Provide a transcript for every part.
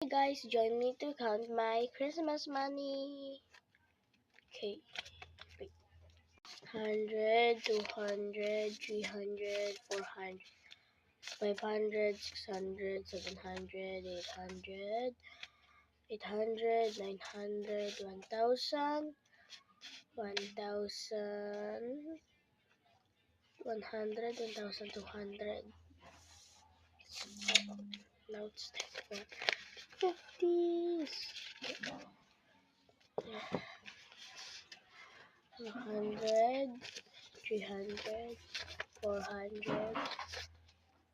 guys, join me to count my Christmas money. Okay, wait. 100, 200, 300, 400, 500, 600, 700, 800, 800, 900, 1,000, 1,000, 100, 1,200. Now it's time for 50s. 200, 300, 400,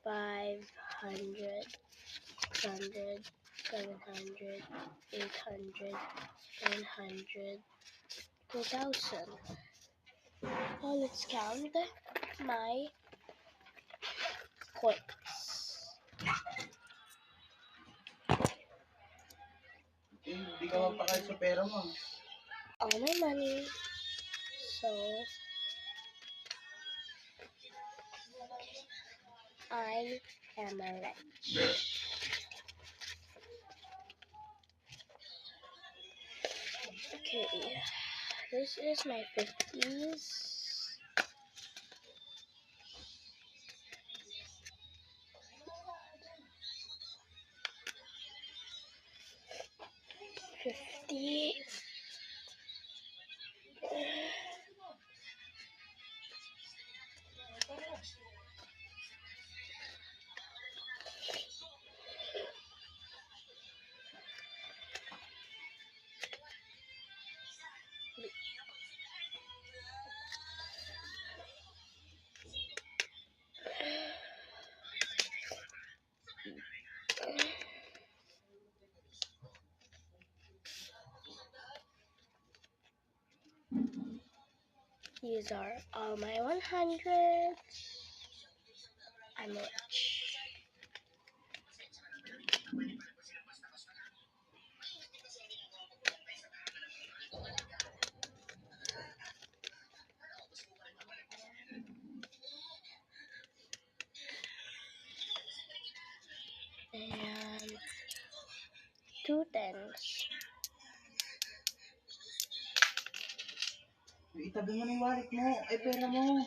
500, 600, 700, 800, 900, 2,000. Now let's count my coins. Hindi ka magpakal sa pera mo. All my money. So I am rich. Okay, this is my 50s. These are all my 100s. I'm rich. And 2 10s. Itabi mo na yung wallet mo. Ay, pera mo.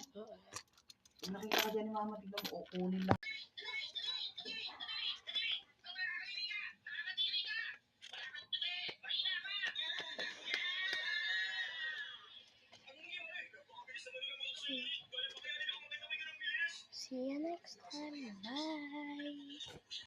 Kung nakita ka dyan ni mama, tignan mo. O, kunin lang. See you next time. Bye.